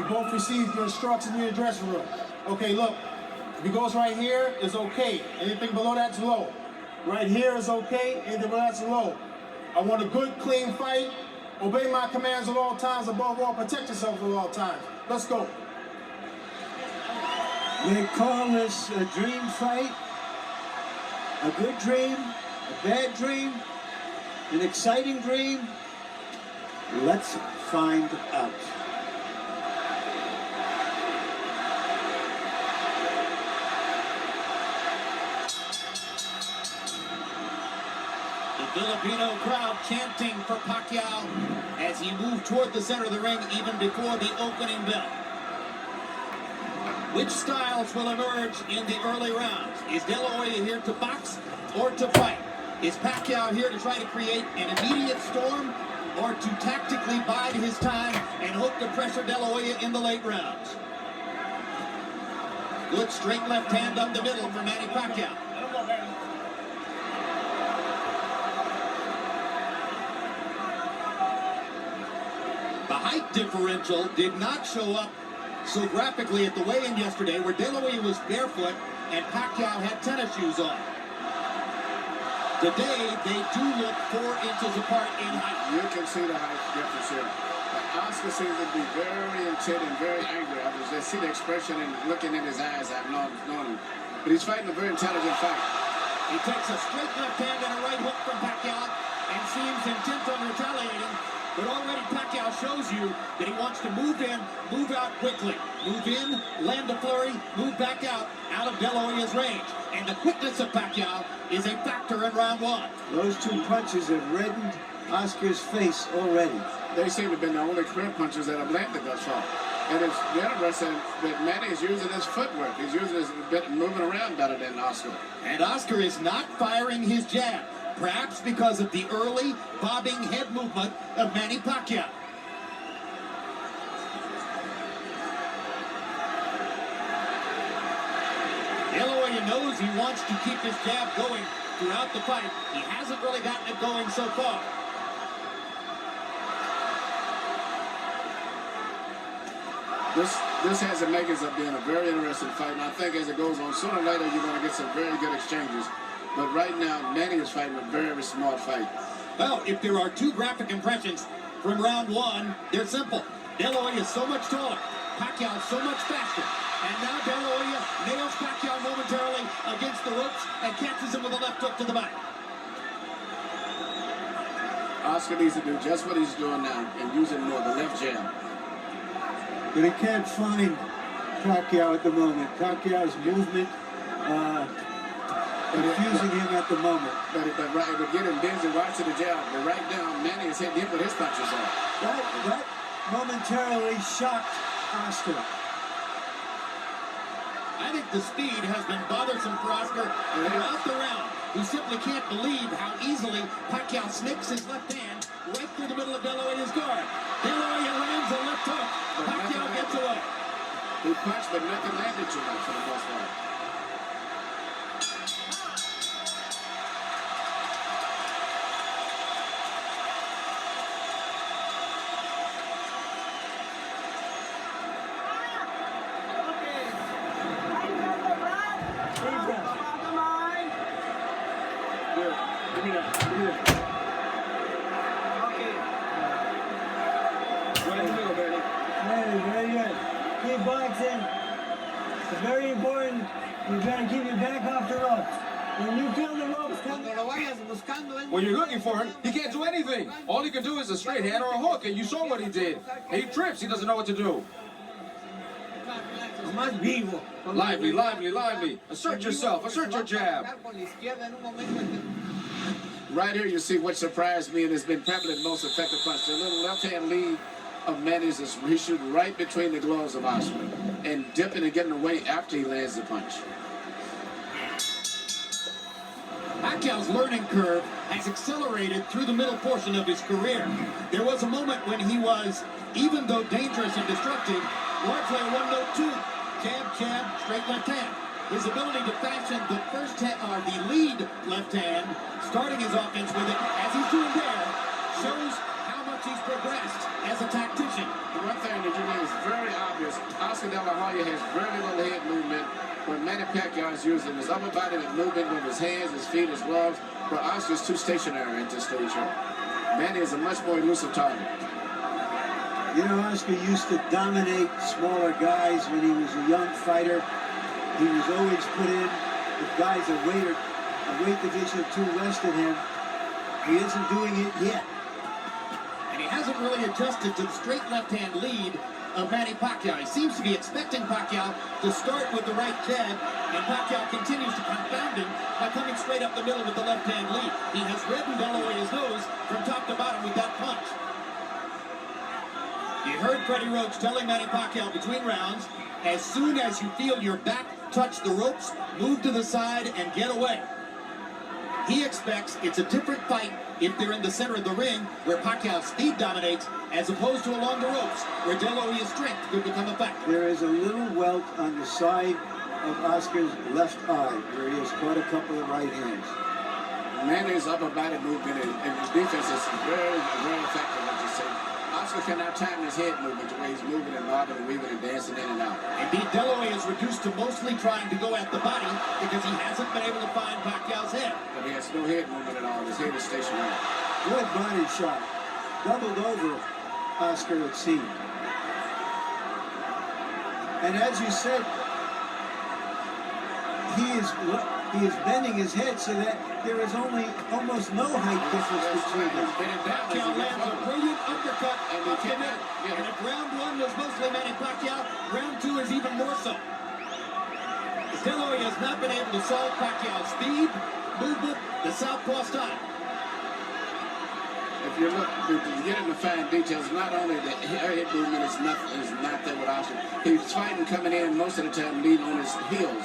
both received your instructions in your dressing room. Okay, look, if he goes right here, it's okay. Anything below that's low. Right here is okay, anything below that's low. I want a good, clean fight. Obey my commands at all times. Above all, protect yourself at all times. Let's go. They call this a dream fight, a good dream, a bad dream, an exciting dream. Let's find out. The Filipino crowd chanting for Pacquiao as he moved toward the center of the ring even before the opening bell. Which styles will emerge in the early rounds? Is Dela Hoya here to box or to fight? Is Pacquiao here to try to create an immediate storm or to tactically bide his time and hope to pressure Dela Hoya in the late rounds? Good straight left hand up the middle for Manny Pacquiao. The height differential did not show up so graphically at the weigh-in yesterday, where Dela Hoya was barefoot and Pacquiao had tennis shoes on. Today, they do look 4 inches apart in height. You can see the height difference here. Oscar seems to be very intent and very angry. I just see the expression and looking in his eyes. I've known him. But he's fighting a very intelligent fight. He takes a straight left hand and a right hook from Pacquiao and seems intent on retaliating. But already Pacquiao shows you that he wants to move in, move out quickly. Move in, land a flurry, move back out of Dela Hoya's range. And the quickness of Pacquiao is a factor in round 1. Those 2 punches have reddened Oscar's face already. They seem to have been the only career punches that have landed thus far. And it's interesting that Manny is using his footwork. He's using his bit, moving around better than Oscar. And Oscar is not firing his jab, perhaps because of the early bobbing head movement of Manny Pacquiao. Dela Hoya knows he wants to keep his jab going throughout the fight. He hasn't really gotten it going so far. This has the makings of being a very interesting fight, and I think as it goes on, sooner or later you're going to get some very good exchanges. But right now, Manny is fighting a very smart fight. Well, if there are 2 graphic impressions from round 1, they're simple. Dela Hoya is so much taller, Pacquiao is so much faster. And now Dela Hoya nails Pacquiao momentarily against the ropes and catches him with a left hook to the back. Oscar needs to do just what he's doing now and using more the left jab. But he can't find Pacquiao at the moment. Pacquiao's movement confusing him at the moment. But getting busy watching the jab. But right now, Manny is hitting him with his punches on. That momentarily shocked Oscar. I think the speed has been bothersome for Oscar throughout the round. He simply can't believe how easily Pacquiao snicks his left hand right through the middle of Dela Hoya's guard. Dela Hoya lands a left hook. Pacquiao gets away. He punched, but nothing landed too much for the most part. Very good. Keep boxing. It's very important. You gotta keep your back off the ropes. When you feel the ropes, when you're looking for him, he can't do anything. All he can do is a straight hand or a hook, and you saw what he did. And he trips. He doesn't know what to do. Lively, lively, lively. Assert yourself. Assert your jab. Right here, you see what surprised me and has been probably the most effective punch. The little left-hand lead of Manny's is he shooting right between the gloves of Oscar and dipping and getting away after he lands the punch. Pacquiao's learning curve has accelerated through the middle portion of his career. There was a moment when he was, even though dangerous and destructive, largely a one-note tune. Jab, jab, straight left hand. His ability to fashion the the lead left hand, starting his offense with it, as he's doing there, shows how much he's progressed as a tactician. The one thing that you know is very obvious Oscar De La Hoya has very little head movement, but Manny Pacquiao is using his upper body movement with his hands, his feet, his gloves. But Oscar's too stationary at this stage here. Manny is a much more elusive target. You know, Oscar used to dominate smaller guys when he was a young fighter. He was always put in with guys a weight division or two less than him. He isn't doing it yet. And he hasn't really adjusted to the straight left-hand lead of Manny Pacquiao. He seems to be expecting Pacquiao to start with the right jab, and Pacquiao continues to confound him by coming straight up the middle with the left-hand lead. He has reddened De La Hoya's nose from top to bottom with that punch. You heard Freddie Roach telling Manny Pacquiao between rounds, as soon as you feel your back touch the ropes, move to the side and get away. He expects it's a different fight if they're in the center of the ring, where Pacquiao's speed dominates, as opposed to along the ropes, where De La Hoya's strength could become a factor. There is a little welt on the side of Oscar's left eye, where he has caught a couple of right hands. Manny's upper body movement and his defense is very, very effective, as you say. Oscar cannot time his head movement the way he's moving and bobbing and weaving and dancing in and out. Indeed, De La Hoya is reduced to mostly trying to go at the body because he hasn't been able to find Pacquiao's head. But he has no head movement at all. His head is stationary. Good body shot. Doubled over Oscar, it seemed. And as you said, he is bending his head so that there is almost no height difference between them. Pacquiao lands a brilliant uppercut up the middle. And if round one was mostly Manny Pacquiao, round two is even more so. De La Hoya has not been able to solve Pacquiao's speed, movement, the southpaw style. If you look, if you get into fine details, not only the head movement is not there with Oscar. He's fighting coming in most of the time leading on his heels,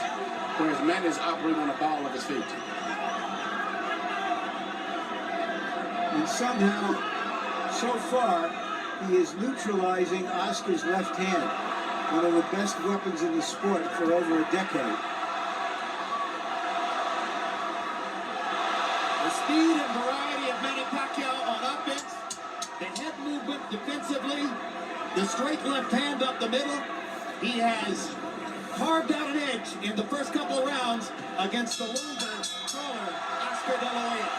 whereas Manny is operating on the ball of his feet. And somehow, so far, he is neutralizing Oscar's left hand, one of the best weapons in the sport for over a decade. The speed and variety of Manny Pacquiao on offense, the head movement defensively, the straight left hand up the middle. He has carved out an edge in the first couple of rounds against the longer, taller Oscar De La Hoya.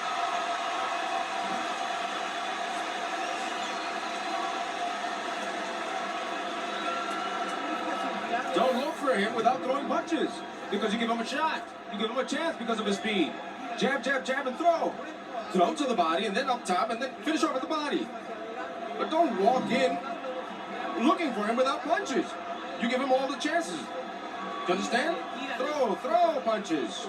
Don't look for him without throwing punches, because you give him a shot. You give him a chance because of his speed. Jab, jab, jab, and throw. Throw to the body, and then up top, and then finish off at the body. But don't walk in looking for him without punches. You give him all the chances. Do you understand? Throw punches.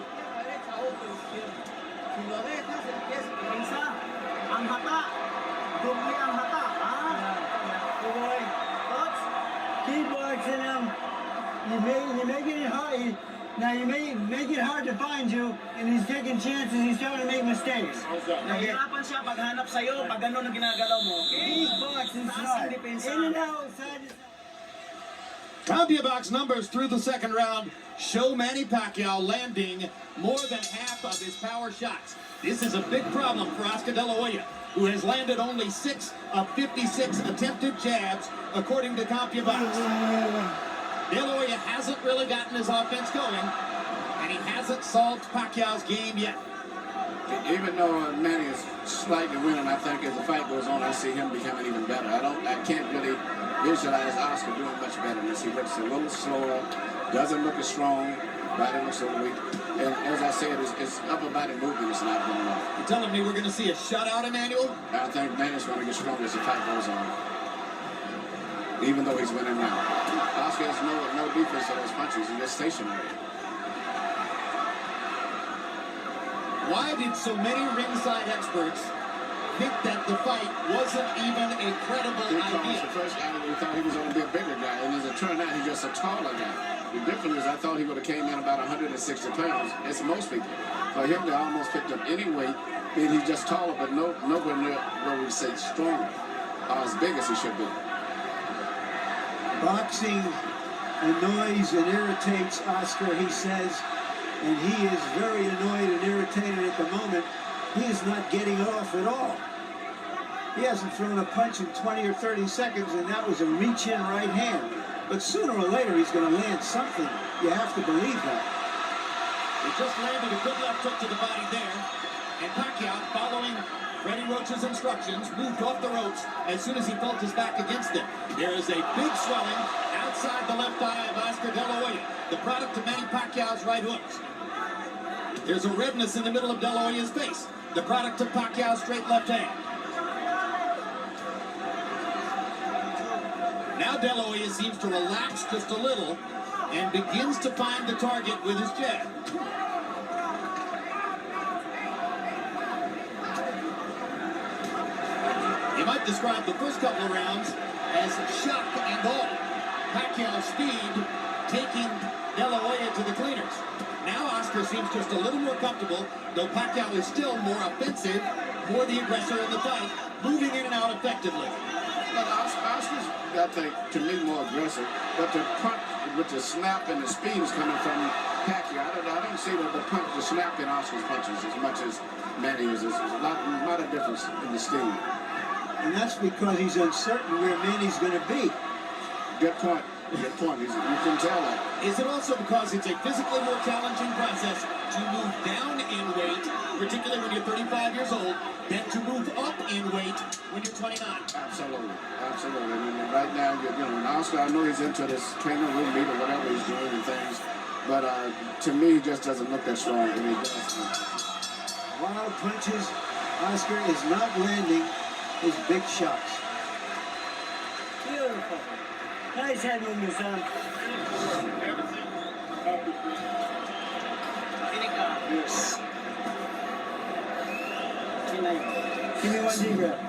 You're making it hard. Now you make it hard to find you, and he's taking chances. He's trying to make mistakes. Nahihirapan siya paghanap sa'yo pag gano'n ang ginagalaw mo. Big box and smart. In and out, side to side. CompuBox numbers through the second round show Manny Pacquiao landing more than half of his power shots. This is a big problem for Oscar De La Hoya, who has landed only 6 of 56 attempted jabs, according to CompuBox. De La Hoya hasn't really gotten his offense going, and he hasn't solved Pacquiao's game yet. Even though Manny is slightly winning, I think as the fight goes on, I see him becoming even better. I can't really visualize Oscar doing much better than this. He looks a little slower, doesn't look as strong, body looks a little weak. And as I said, his upper body movement is not going off. You're telling me we're going to see a shutout, Emmanuel? I think Manny's going to get stronger as the fight goes on, even though he's winning now. Oscar has no defense on those punches. He's just stationary. Why did so many ringside experts think that the fight wasn't even a credible Because idea? the first guy, we thought he was going to be a bigger guy, and as it turned out, he's just a taller guy. The difference is I thought he would have came in about 160 pounds, as most people. For him to almost picked up any weight, means he's just taller, but nowhere near where we say stronger, or as big as he should be. Boxing annoys and irritates Oscar, he says, and he is very annoyed and irritated at the moment. He is not getting off at all. He hasn't thrown a punch in 20 or 30 seconds, and that was a reach-in right hand. But sooner or later, he's going to land something. You have to believe that. He just landed a good left hook to the body there. And Pacquiao, following Freddie Roach's instructions, moved off the ropes as soon as he felt his back against it. There is a big swelling outside the left eye of Oscar De La Hoya, the product of Manny Pacquiao's right hooks. There's a redness in the middle of De La Hoya's face, the product of Pacquiao's straight left hand. Now De La Hoya seems to relax just a little and begins to find the target with his jab. You might describe the first couple of rounds as shock and awe. Pacquiao's speed taking De La Hoya to the cleaners. Now Oscar seems just a little more comfortable, though Pacquiao is still more offensive, more the aggressor in the fight, moving in and out effectively. But Oscar's, I think, to me, more aggressive. But the punch with the snap and the speed is coming from Pacquiao. I don't see the punch, the snap in Oscar's punches as much as Manny is. There's a lot of difference in the speed. And that's because he's uncertain where Manny's going to be. Good point. Good point. You can tell that. Is it also because it's a physically more challenging process to move down in weight, particularly when you're 35 years old, than to move up in weight when you're 29? Absolutely. Absolutely. I mean, right now, and Oscar, I know he's into this training room meet or whatever he's doing and things, but to me, he just doesn't look that strong. And he does. Wild punches. Oscar is not landing his big shots. Beautiful. Nice head movement, son. Give me one deep breath.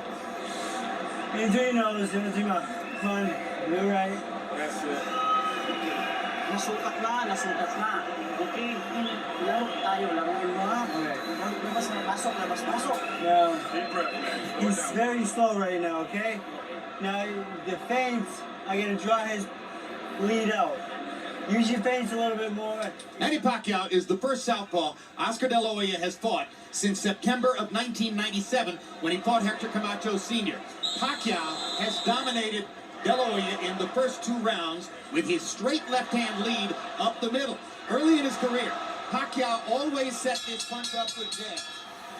In through your nose, in through your mouth. Come on, you're right. That's it. Nasukat na. Okay, laro tayo, laruin mo ha. Okay. Labas na, pasok. Now, Deep breath, man. he's very slow right now, okay? Now, the feints, I gotta draw his lead out. Use your feints a little bit more. Manny Pacquiao is the first southpaw Oscar De La Hoya has fought since September of 1997 when he fought Hector Camacho Sr. Pacquiao has dominated De La Hoya in the first two rounds with his straight left-hand lead up the middle. Early in his career, Pacquiao always set this punch up with jabs.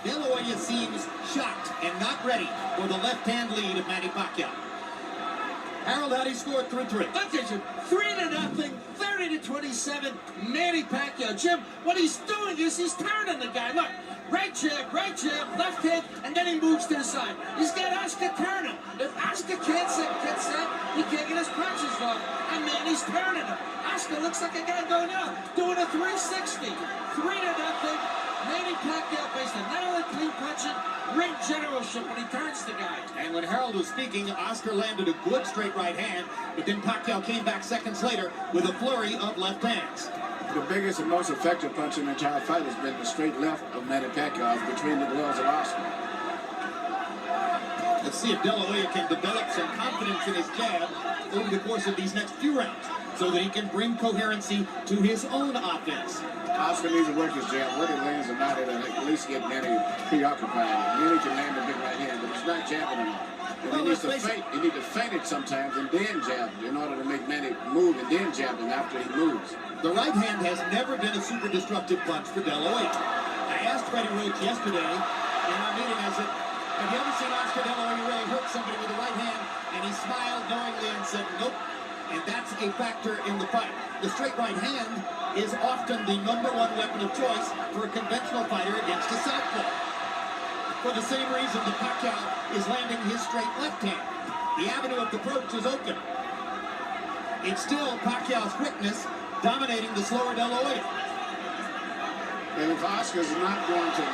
De La Hoya seems shocked and not ready for the left-hand lead of Manny Pacquiao. Harold, how do you score through three? Attention, 3-0, 30-27, Manny Pacquiao. Jim, what he's doing is he's turning the guy. Look, right jab, left hand, and then he moves to the side. He's got Oscar turning. If Oscar can't get set, he can't get his punches off. And Manny's turning him. Oscar looks like a guy going out, doing a 360. 3-0. Manny Pacquiao based on not only clean punching, ring generalship when he turns the guy. And when Harold was speaking, Oscar landed a good straight right hand, but then Pacquiao came back seconds later with a flurry of left hands. The biggest and most effective punch in the entire fight has been the straight left of Manny Pacquiao between the gloves of Oscar. Let's see if De La Hoya can develop some confidence in his jab over the course of these next few rounds so that he can bring coherency to his own offense. Oscar needs to work his jab. Whether he lands or not, it'll at least get Manny preoccupied. Manny can land a big right hand, but he's not jabbing enough. And Well, he needs to let's face feint. He needs to feint it sometimes and then jab in order to make Manny move and then jab him after he moves. The right hand has never been a super destructive punch for De La Hoya. I asked Freddie Roach yesterday in our meeting, I said, have you ever seen Oscar De La Hoya really hurt somebody with the right hand? And he smiled knowingly and said, nope. And that's a factor in the fight. The straight right hand is often the #1 weapon of choice for a conventional fighter against a southpaw. For the same reason that Pacquiao is landing his straight left hand. The avenue of approach is open. It's still Pacquiao's quickness dominating the slower De La Hoya. And if Oscar's not going to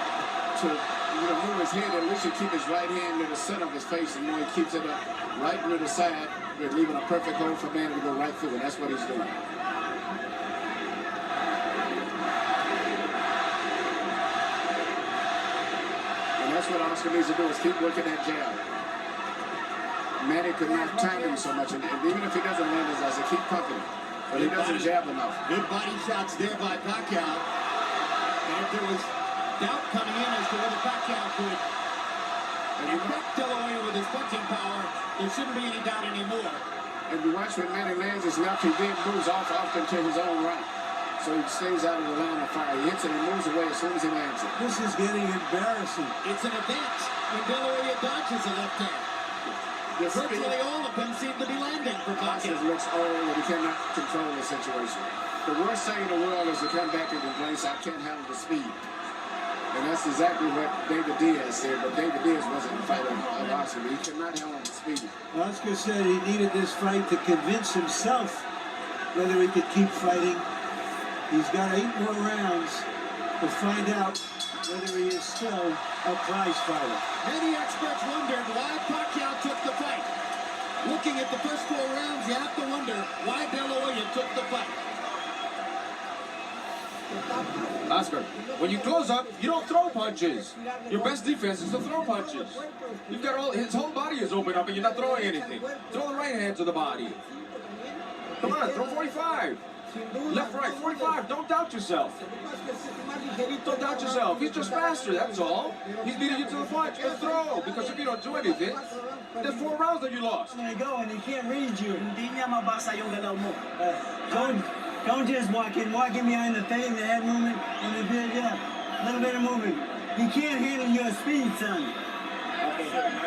move his head, at least he keep his right hand to the center of his face, and he keeps it up right to the side, leaving a perfect hole for Manny to go right through, and that's what he's doing. And that's what Oscar needs to do, is keep working that jab. Manny could not time him so much, and even if he doesn't land his eyes, keep pumping him. But he doesn't jab enough. Good body shots there by Pacquiao. And if there was doubt coming in as to whether Pacquiao could affect De La Hoya with his punching power, there shouldn't be any doubt anymore. And you watch when Manny lands his left, he then moves off often to his own right. So he stays out of the line of fire. He hits it and moves away as soon as he lands it. This is getting embarrassing. It's an advance when De La Hoya dodges a left hand. Virtually all of them seem to be landing for Oscar Pacquiao. looks old and he cannot control the situation. The worst thing in the world is to come back and complain, I can't handle the speed. And that's exactly what David Diaz said, but David Diaz wasn't a fighter of Oscar. He could not handle the speed. Oscar said he needed this fight to convince himself whether he could keep fighting. He's got 8 more rounds to find out whether he is still a prize fighter. Many experts wondered why Pacquiao took the fight. Looking at the first 4 rounds, you have to wonder why De La Hoya took the fight. Oscar, when you close up, you don't throw punches. Your best defense is to throw punches. You've got his whole body is open up and you're not throwing anything. Throw the right hand to the body. Come on, throw 45. Left, right, 45. Don't doubt yourself. Don't doubt yourself. He's just faster, that's all. He's beating you to the punch. Just throw, because if you don't do anything, there's 4 rounds that you lost. When they go and he can't read you. Hindi niya mabasa yung galaw mo. Don't just walk in behind the thing, the head movement, and the bit, yeah, a little bit of movement. He can't handle your speed, son.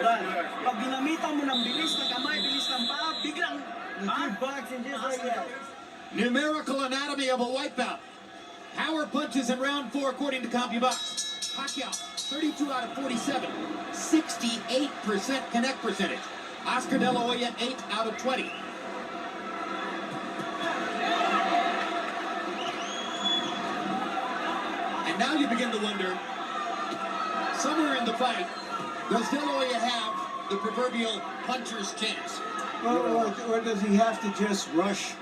But pag ginamitan mo ng bilis ng kamay, bilis ng paa, biglang, You keep boxing just like that. Numerical anatomy of a wipeout. Power punches in round 4 according to CompuBox. Pacquiao, 32 out of 47, 68% connect percentage. Oscar De La Hoya, 8 out of 20. And now you begin to wonder, somewhere in the fight, does De La Hoya have the proverbial puncher's chance? Or does he have to just rush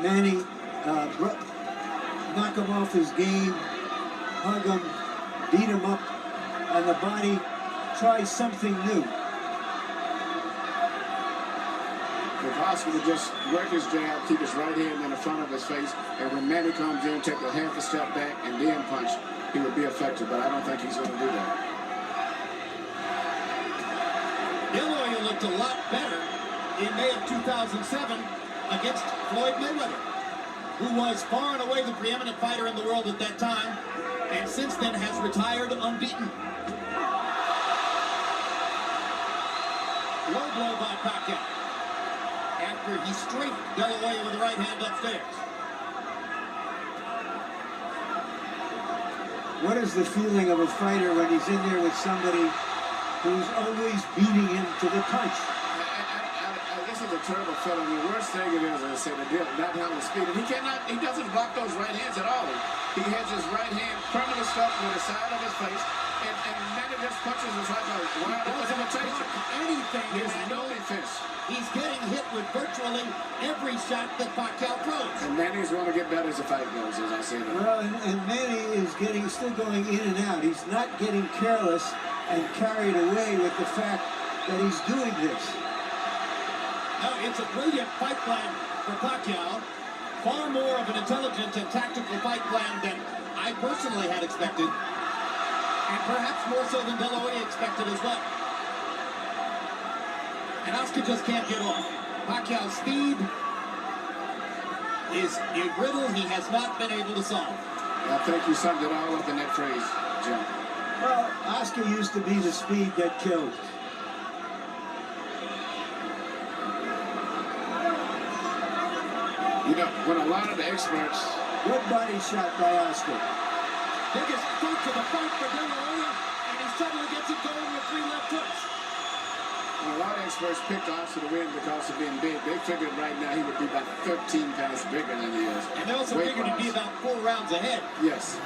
Manny, knock him off his game, hug him, beat him up, and the body try something new? If Oscar would just work his jab, keep his right hand in the front of his face, and when Manny comes in, take a half a step back and then punch, he would be effective, but I don't think he's going to do that. De La Hoya looked a lot better in May of 2007 against Floyd Mayweather, who was far and away the preeminent fighter in the world at that time, and since then has retired unbeaten. Low blow by Pacquiao after he strafed De La Hoya with the right hand upstairs. What is the feeling of a fighter when he's in there with somebody who's always beating him to the punch? This is a terrible feeling. The worst thing it is, as I say, the deal, not having speed. And he doesn't block those right hands at all. He has his right hand permanently stuck to the side of his face, and Manny just punches his like a wild imitation. Anything. There's no defense. He's getting hit with virtually every shot that Pacquiao throws. And Manny's going to get better as the fight goes, as I say that. Well, and Manny is still going in and out. He's not getting careless and carried away with the fact that he's doing this. No, it's a brilliant fight plan for Pacquiao. Far more of an intelligent and tactical fight plan than I personally had expected. And perhaps more so than De La Hoya expected as well. And Oscar just can't get off. Pacquiao's speed is a riddle he has not been able to solve. I think you summed it all up in that phrase, Jim. Well, Oscar used to be the speed that killed. You know, when a lot of the experts... Good body shot by Oscar. Biggest fruit to the fight for De La Hoya, and he suddenly gets it going with 3 left hooks. When a lot of experts picked Oscar to win because of being big, they figured right now he would be about 13 pounds bigger than he is. And they also figured he'd be about 4 rounds ahead. Yes.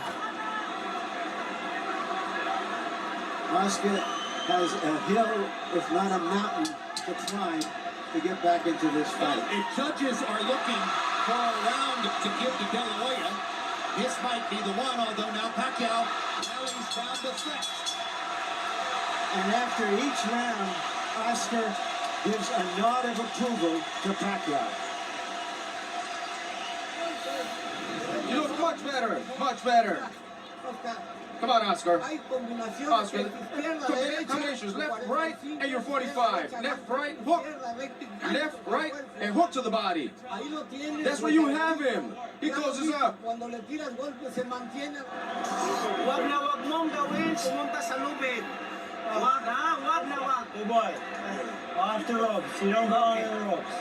Oscar has a hill, if not a mountain, to climb to get back into this fight. If judges are looking for a round to give to De La Hoya, this might be the one, although now Pacquiao rallies down the stretch. And after each round, Oscar gives a nod of approval to Pacquiao. You look much better, much better. Come on, Oscar. Hay combinaciones Oscar, que izquierda, derecha, combinations, left, right, 45, and you're 45. derecha, Left, right, hook. izquierda, recta, Left, right, and hook to the body. Ahí lo tienes. That's where you have him. He closes up. Cuando le tiras golpes se mantiene. Wag na wag mong gawin, pumunta sa lubid. Wag ha, wag na wag. Good boy. Off the ropes. You don't go on the ropes.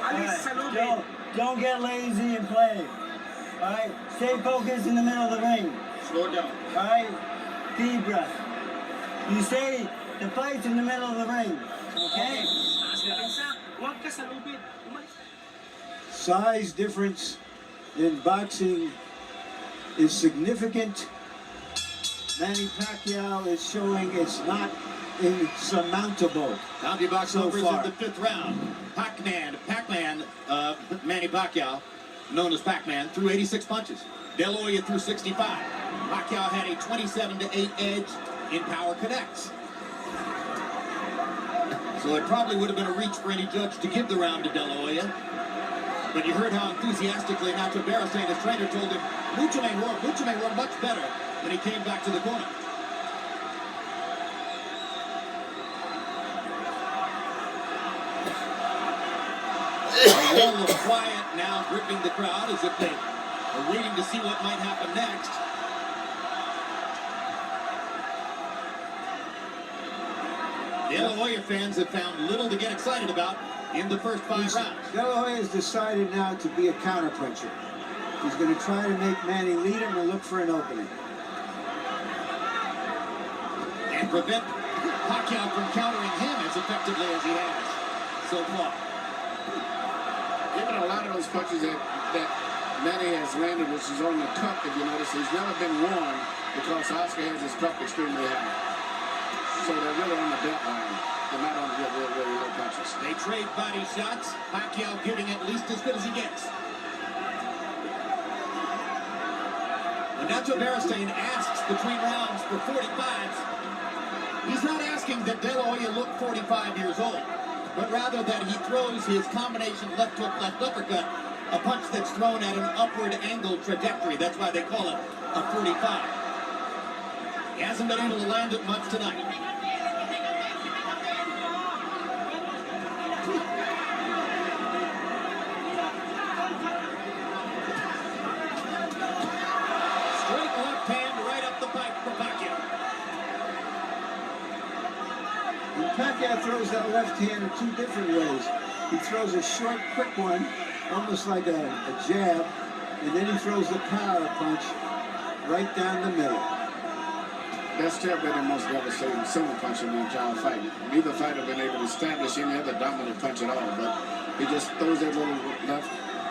Alis sa lubid. Don't get lazy and play. All right? Stay focused in the middle of the ring. Slow it down. All right? Deep breath. You say the fight's in the middle of the ring. Okay? Wag ka sa lubid. Umalis. Size difference in boxing is significant. Manny Pacquiao is showing it's not insurmountable. County box So numbers far. in the 5th round. Pac-Man, Manny Pacquiao, known as Pac-Man, threw 86 punches. Dela Hoya threw 65. Pacquiao had a 27-8 edge in power connects. So it probably would have been a reach for any judge to give the round to Dela Hoya. But you heard how enthusiastically Nacho Barastain, his trainer, told him, mucho mejor, much better when he came back to the corner. A wall of quiet now gripping the crowd as if they are waiting to see what might happen next. Dela Hoya fans have found little to get excited about in the first 5 rounds. Dela Hoya has decided now to be a counterpuncher. He's going to try to make Manny lead him and look for an opening. And prevent Pacquiao from countering him as effectively as he has so far. Even a lot of those punches that Manny has landed, which is on the cup, if you notice, he's never been worn because Oscar has his cup extremely high. So they're really on the belt line. They're not on the really low punches. They trade body shots, Pacquiao giving at least as good as he gets. When Nacho Barastain asks between rounds for 45s, he's not asking that Dela Hoya look 45 years old, but rather that he throws his combination left hook, left uppercut, a punch that's thrown at an upward angle trajectory. That's why they call it a 45. He hasn't been able to land it much tonight. Straight left hand right up the pipe for Pacquiao. And Pacquiao throws that left hand in 2 different ways. He throws a short, quick one, almost like a jab, and then he throws the power punch right down the middle. That's still been the most devastating single punch in the entire fight. Neither fighter been able to establish any other dominant punch at all, but he just throws that little left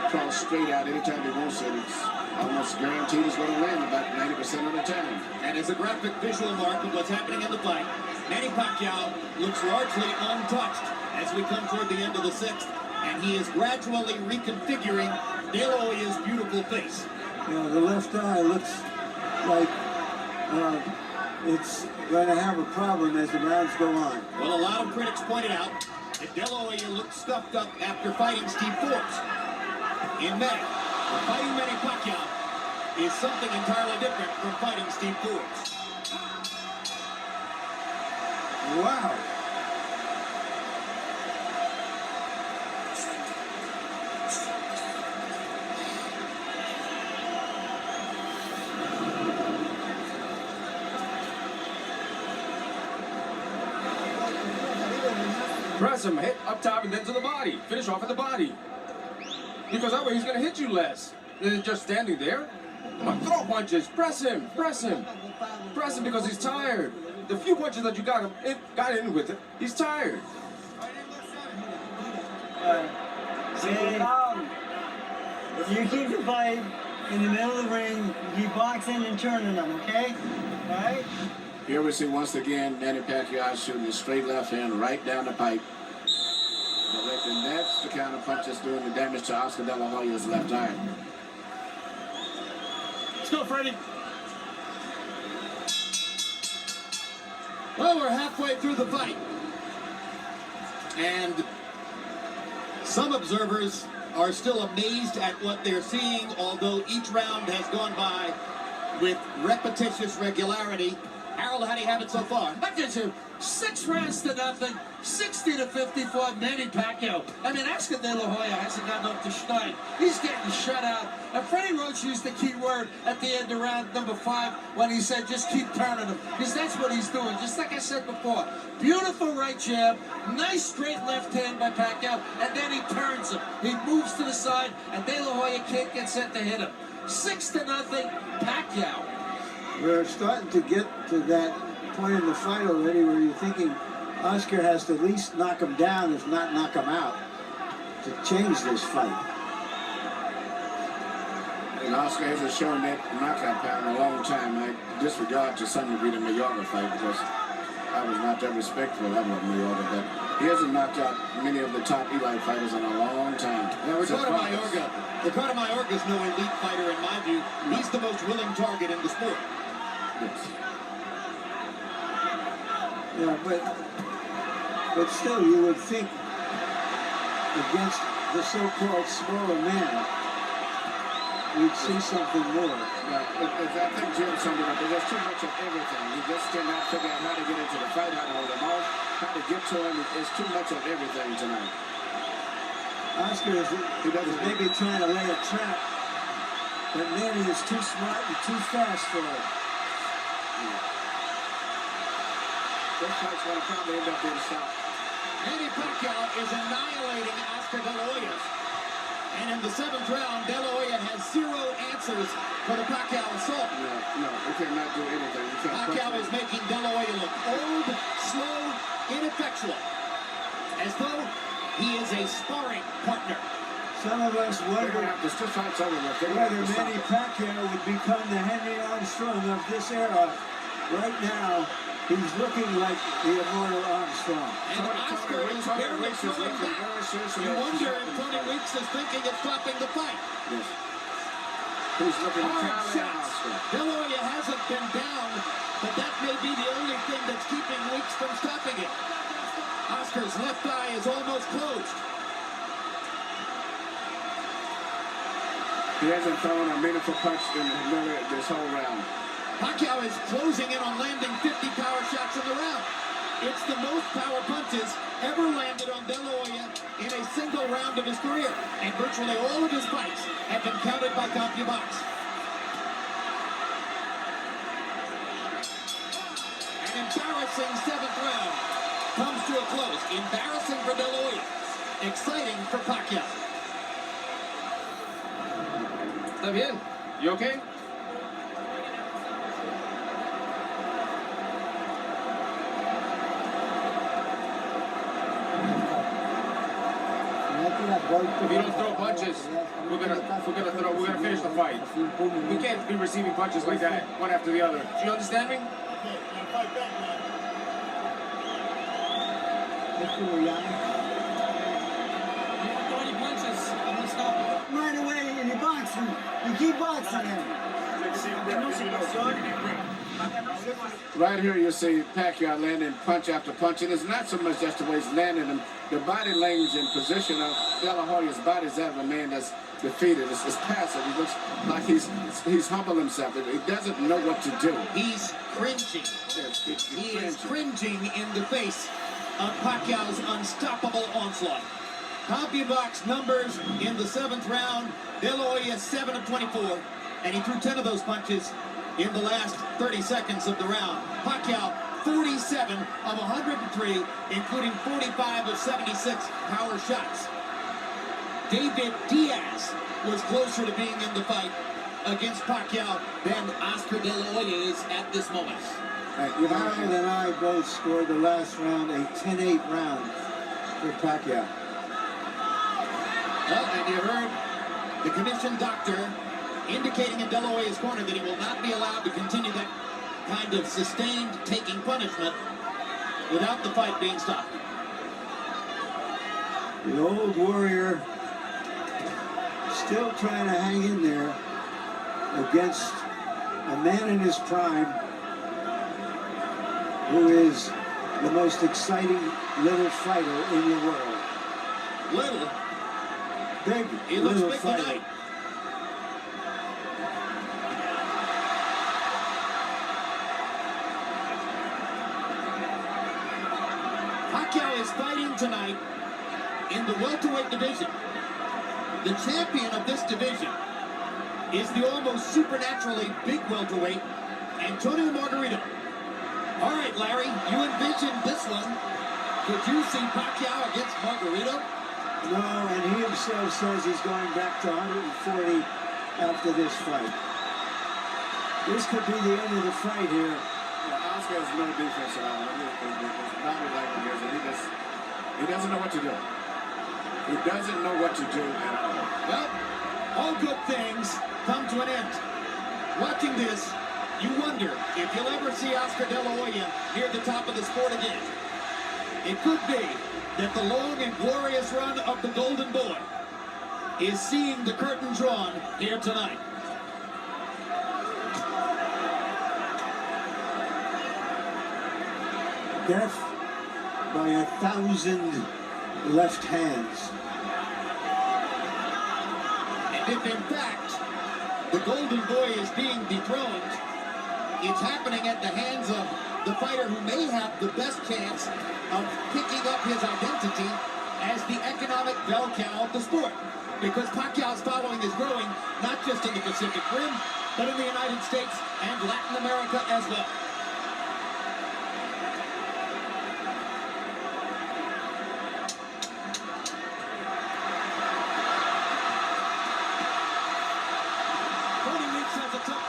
cross straight out anytime he wants it. It's almost guaranteed he's going to land about 90% of the time. And as a graphic visual mark of what's happening in the fight, Manny Pacquiao looks largely untouched as we come toward the end of the 6th, and he is gradually reconfiguring Dela Hoya's beautiful face. You know, the left eye looks like it's going to have a problem as the rounds go on. Well, a lot of critics pointed out that Dela Hoya looked stuffed up after fighting Steve Forbes in May. But fighting Manny Pacquiao is something entirely different from fighting Steve Forbes. Wow. Press him, hit up top and then to the body. Finish off at the body. Because that way he's going to hit you less than just standing there. Come on, throw punches. Press him. Press him. Press him because he's tired. The few punches that you got in with it, he's tired. You keep the fight in the middle of the ring. You keep boxing and turning them, okay? All right? Here we see once again Manny Pacquiao shooting a straight left hand right down the pipe. And that's the kind of punch that's doing the damage to Oscar De La Hoya's left eye. Let's go, Freddie. Well, we're halfway through the fight. And some observers are still amazed at what they're seeing, although each round has gone by with repetitious regularity. Harold, how do you have it so far? Look at you. 6 rounds to nothing. 60 to 54, Manny Pacquiao. I mean, Oscar De La Hoya hasn't gotten up to schneid. He's getting shut out. And Freddie Roach used the key word at the end of round number 5 when he said, just keep turning him. Because that's what he's doing, just like I said before. Beautiful right jab, nice straight left hand by Pacquiao, and then he turns him. He moves to the side, and De La Hoya can't get set to hit him. 6 to nothing, Pacquiao. We're starting to get to that point in the fight already where you're thinking Oscar has to at least knock him down, if not knock him out, to change this fight. And Oscar hasn't shown that knockout power in a long time. I disregard to some degree the Mayorga fight because I was not that respectful of Mayorga, but he hasn't knocked out many of the top Eli fighters in a long time. Now, Ricardo Mayorga is no elite fighter in my view. He's the most willing target in the sport. Yes. Yeah, but still you would think against the so-called smaller man, we'd see something more. Yeah, I think Jim summed it up. There's too much of everything. He just cannot figure out how to get into the fight, how to hold him off, how to get to him. It's too much of everything tonight. Oscar is maybe trying to lay a trap, but Manny is too smart and too fast for it. This fight's going to probably end up being stopped. Manny Pacquiao is annihilating Oscar De La Hoya. And in the 7th round, De La Hoya has 0 answers for the Pacquiao assault. No, you cannot do anything. You can't Pacquiao is making De La Hoya look old, slow, ineffectual. As though he is a sparring partner. Some of us wonder this fight's over with. whether Manny Pacquiao would become the Henry Armstrong of this era. Right now, he's looking like the immortal Armstrong. And Oscar is barely slowing back. You wonder if Tony Weeks is thinking of stopping the fight. Yes. He's looking Hard entirely at shots. Oscar. De La Hoya hasn't been down, but that may be the only thing that's keeping Weeks from stopping it. Oscar's left eye is almost closed. He hasn't thrown a meaningful punch in this whole round. Pacquiao is closing in on landing 50 power shots in the round. It's the most power punches ever landed on De La Hoya in a single round of his career. And virtually all of his fights have been counted by CompuBox. An embarrassing 7th round comes to a close. Embarrassing for De La Hoya. Exciting for Pacquiao. Está bien. You okay? If you don't throw punches, we're gonna finish the fight. We can't be receiving punches like that, one after the other. Do you understand me? Right away and you box him. You keep boxing him. Right here you see Pacquiao landing punch after punch, and it's not so much just the way he's landing them. The body language and position of De La Hoya's body is that of a man that's defeated. It's passive. He looks like he's humbled himself. He doesn't know what to do. He's cringing. He is cringing in the face of Pacquiao's unstoppable onslaught. CompuBox numbers in the 7th round. De La Hoya 7 of 24, and he threw 10 of those punches in the last 30 seconds of the round. Pacquiao 47 of 103, including 45 of 76 power shots. David Diaz was closer to being in the fight against Pacquiao than Oscar De La Hoya is at this moment. Harold and I both scored the last round a 10-8 round for Pacquiao. Well, and you heard the commissioned doctor indicating in De La Hoya's corner that he will not be allowed to continue that kind of sustained taking punishment without the fight being stopped. The old warrior still trying to hang in there against a man in his prime who is the most exciting little fighter in the world. Little. Big, He looks little big fighter. tonight. ring tonight in the welterweight division. The champion of this division is the almost supernaturally big welterweight, Antonio Margarito. All right, Larry, you envisioned this one. Could you see Pacquiao against Margarito? No, and he himself says he's going back to 140 after this fight. This could be the end of the fight here. Yeah, Oscar has no defense at all. His body language is, and he doesn't know what to do. He doesn't know what to do at all. Well, all good things come to an end. Watching this, you wonder if you'll ever see Oscar De La Hoya near the top of the sport again. It could be that the long and glorious run of the Golden Boy is seeing the curtain drawn here tonight. Death by 1,000 left hands. And if in fact the Golden Boy is being dethroned, it's happening at the hands of the fighter who may have the best chance of picking up his identity as the economic bell cow of the sport. Because Pacquiao's following is growing, not just in the Pacific Rim, but in the United States and Latin America as well.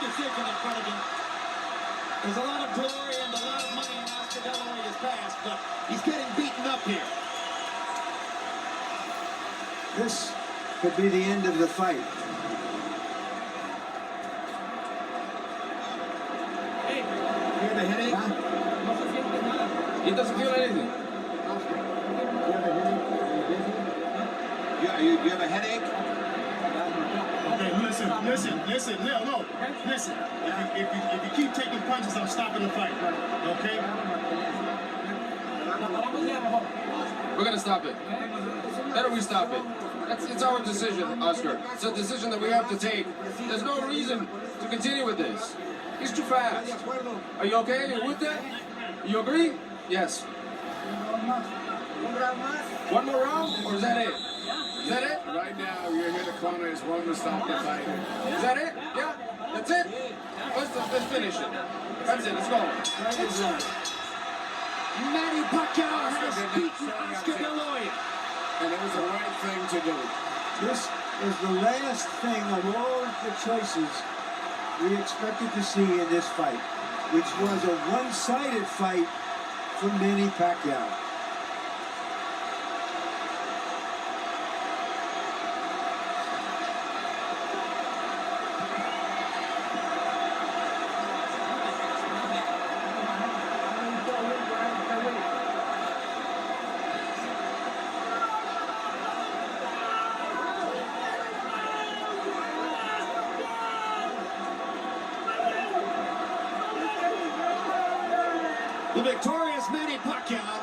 Decision in front of him. There's a lot of glory and a lot of money in Oscar De La Hoya's past, but he's getting beaten up here. This could be the end of the fight. Hey, you have a headache? Huh? He doesn't feel anything. You have a headache? Okay, listen, no. Listen, if you keep taking punches, I'm stopping the fight, okay? We're gonna stop it. Better we stop it. It's our decision, Oscar. It's a decision that we have to take. There's no reason to continue with this. He's too fast. Are you okay? Are you with that? You agree? Yes. One more round, or is that it? Is that it? Right now, you're here. The corner is one to stop the fight. Is that it? Yeah? That's it? Let's finish it. That's it. Let's go. Manny Pacquiao has beaten Oscar De La Hoya. And it was the right thing to do. This is the last thing of all the choices we expected to see in this fight, which was a one-sided fight for Manny Pacquiao. The victorious Manny Pacquiao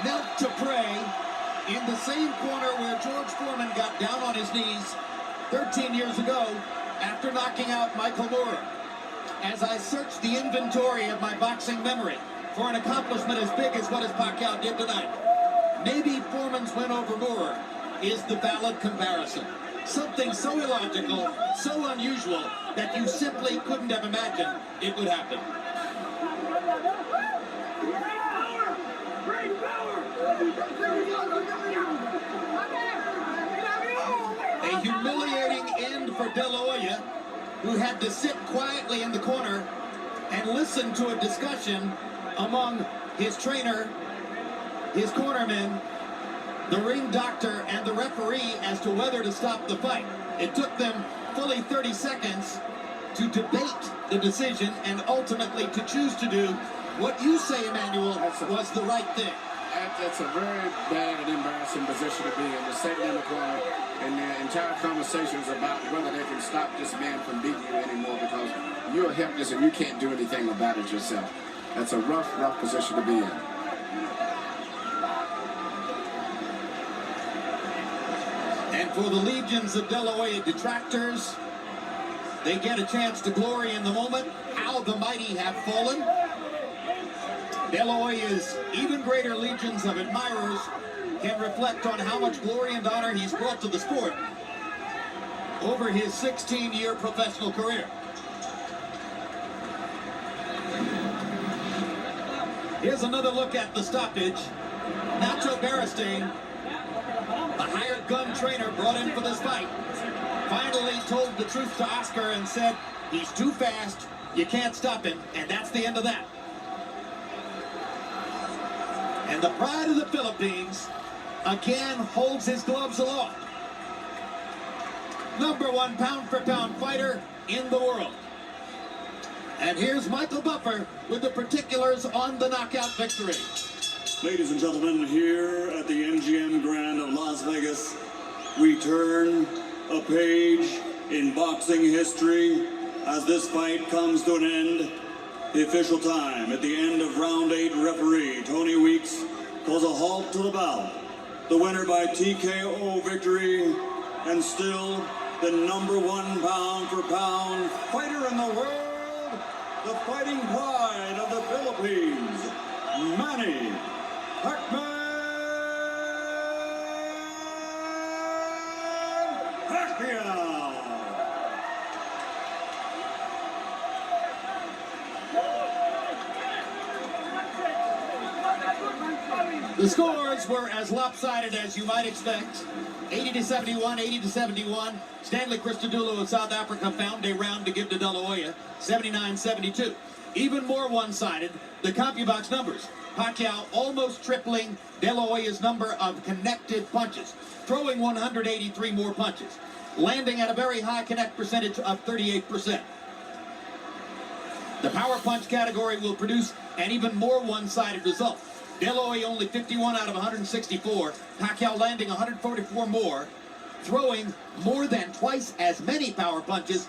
knelt to pray in the same corner where George Foreman got down on his knees 13 years ago after knocking out Michael Moorer. As I searched the inventory of my boxing memory for an accomplishment as big as what Pacquiao did tonight, maybe Foreman's win over Moorer is the valid comparison. Something so illogical, so unusual, that you simply couldn't have imagined it would happen. A humiliating end for De La Hoya, who had to sit quietly in the corner and listen to a discussion among his trainer, his cornermen, the ring doctor, and the referee as to whether to stop the fight. It took them fully 30 seconds to debate the decision and ultimately to choose to do what you say, Emmanuel, was the right thing. That's a very bad and embarrassing position to be in. To sit in the corner and the entire conversation is about whether they can stop this man from beating you anymore because you're helpless and you can't do anything about it yourself. That's a rough position to be in. And for the legions of De La Hoya detractors, they get a chance to glory in the moment. How the mighty have fallen. Dela Hoya's even greater legions of admirers can reflect on how much glory and honor he's brought to the sport over his 16-year professional career. Here's another look at the stoppage. Nacho Beristain, the hired gun trainer brought in for this fight, finally told the truth to Oscar and said, he's too fast, you can't stop him, and that's the end of that. And the pride of the Philippines again holds his gloves aloft. #1 pound-for-pound fighter in the world. And here's Michael Buffer with the particulars on the knockout victory. Ladies and gentlemen, here at the MGM Grand of Las Vegas, we turn a page in boxing history as this fight comes to an end. The official time at the end of round 8, referee Tony Weeks calls a halt to the bout. The winner by TKO victory, and still the #1 pound-for-pound fighter in the world, the fighting pride of the Philippines, Manny Pac-Man Pacquiao. The scores were as lopsided as you might expect. 80-71, 80-71. Stanley Christodoulou of South Africa found a round to give to Dela Hoya. 79-72. Even more one-sided, the CompuBox numbers. Pacquiao almost tripling Dela Hoya's number of connected punches, throwing 183 more punches, landing at a very high connect percentage of 38%. The power punch category will produce an even more one-sided result. Dela Hoya only 51 out of 164, Pacquiao landing 144 more, throwing more than twice as many power punches,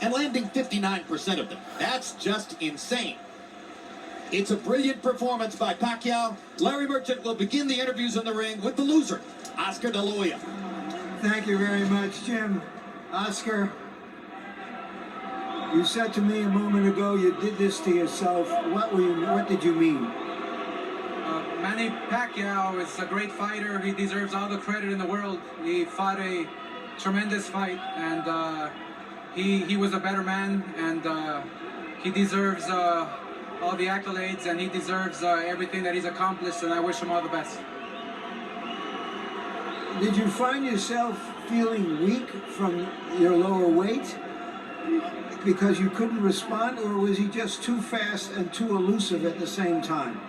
and landing 59% of them. That's just insane. It's a brilliant performance by Pacquiao. Larry Merchant will begin the interviews in the ring with the loser, Oscar De La Hoya. Thank you very much, Jim. Oscar, you said to me a moment ago you did this to yourself. What did you mean? Manny Pacquiao is a great fighter. He deserves all the credit in the world. He fought a tremendous fight, and he was a better man, and he deserves all the accolades, and he deserves everything that he's accomplished, and I wish him all the best. Did you find yourself feeling weak from your lower weight because you couldn't respond, or was he just too fast and too elusive at the same time?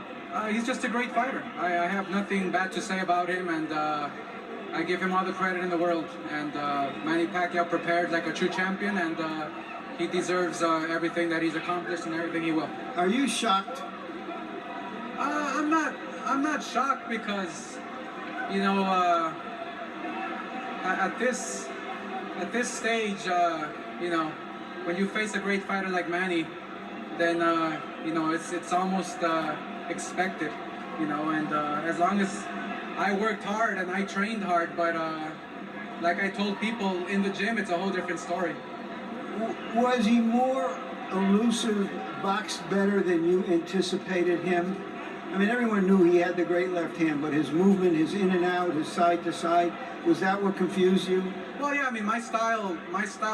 He's just a great fighter. I have nothing bad to say about him, and I give him all the credit in the world. And Manny Pacquiao prepared like a true champion, and he deserves everything that he's accomplished and everything he will. Are you shocked? I'm not shocked because, you know, at this stage, you know, when you face a great fighter like Manny, then you know, it's almost expected, you know, and as long as I worked hard and I trained hard, but like I told people in the gym, it's a whole different story. Was he more elusive, boxed better than you anticipated him? I mean, everyone knew he had the great left hand, but his movement, his in and out, his side to side, was that what confused you? Well, yeah, I mean, my style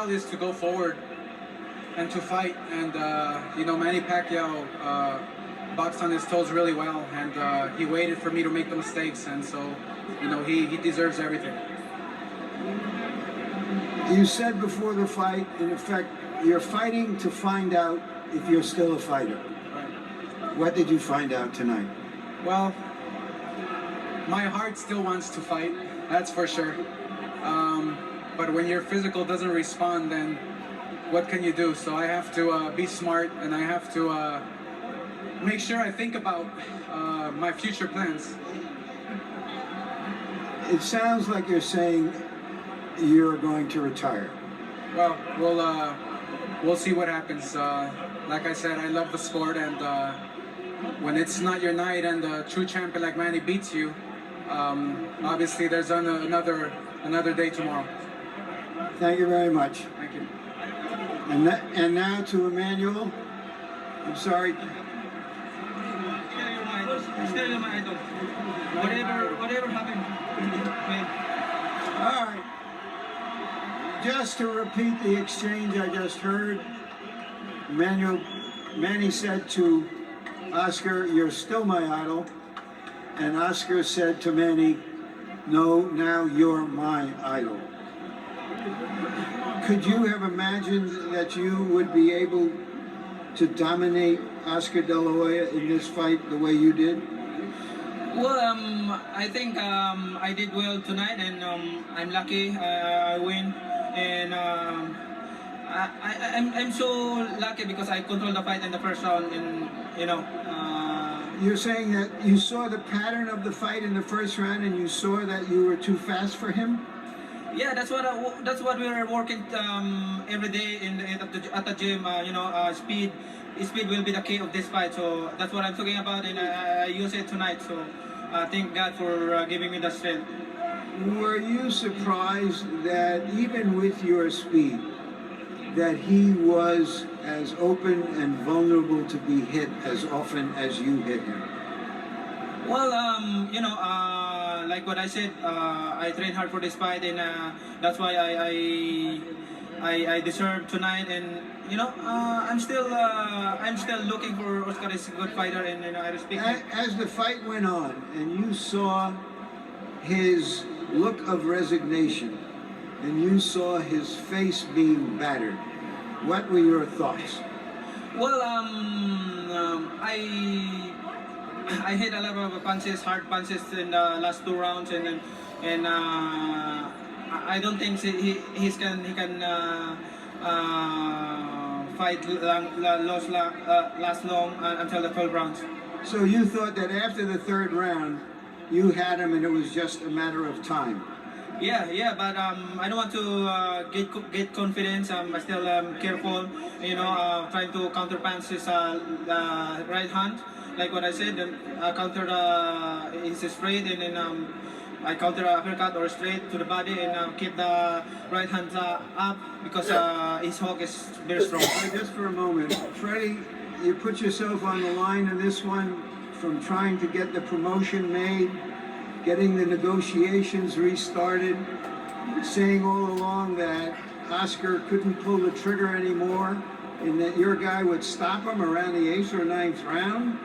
is to go forward and to fight, and you know, Manny Pacquiao boxed on his toes really well, and he waited for me to make the mistakes, and so, you know, he deserves everything. You said before the fight, in effect, you're fighting to find out if you're still a fighter. Right. What did you find out tonight? Well, my heart still wants to fight, that's for sure. But when your physical doesn't respond, then what can you do? So I have to be smart, and I have to make sure I think about my future plans. It sounds like you're saying you're going to retire. Well, we'll see what happens. Like I said, I love the sport, and when it's not your night and a true champion like Manny beats you, obviously there's another day tomorrow. Thank you very much. Thank you. And now to Emmanuel. I'm sorry. still my idol. Whatever happened. Man. All right. Just to repeat the exchange I just heard, Manny said to Oscar, "You're still my idol." And Oscar said to Manny, "No, now you're my idol." Could you have imagined that you would be able to dominate Oscar De La Hoya in this fight the way you did? Well, I think I did well tonight, and I'm lucky I win. And I'm so lucky because I controlled the fight in the first round, and You're saying that you saw the pattern of the fight in the first round, and you saw that you were too fast for him? yeah, that's what we're working every day at the gym. Speed will be the key of this fight. So that's what I'm talking about, and I use it tonight. So thank God for giving me the strength. Were you surprised that even with your speed, that he was as open and vulnerable to be hit as often as you hit him? Well, like what I said, I trained hard for this fight, and that's why I deserve tonight. And I'm still looking for Oscar is a good fighter, and I respect him. As the fight went on, and you saw his look of resignation, and you saw his face being battered, what were your thoughts? Well, I hit a lot of punches, hard punches in the last 2 rounds, and I don't think he can fight last long until the 12 rounds. So you thought that after the 3rd round, you had him and it was just a matter of time? Yeah, but I don't want to get confidence. I'm still careful, trying to counterpunch his right hand. Like what I said, counter his straight, and then I counter uppercut or straight to the body, and keep the right hand up because his hook is very strong. Just for a moment, Freddie, you put yourself on the line in this one, from trying to get the promotion made, getting the negotiations restarted, saying all along that Oscar couldn't pull the trigger anymore, and that your guy would stop him around the 8th or 9th round.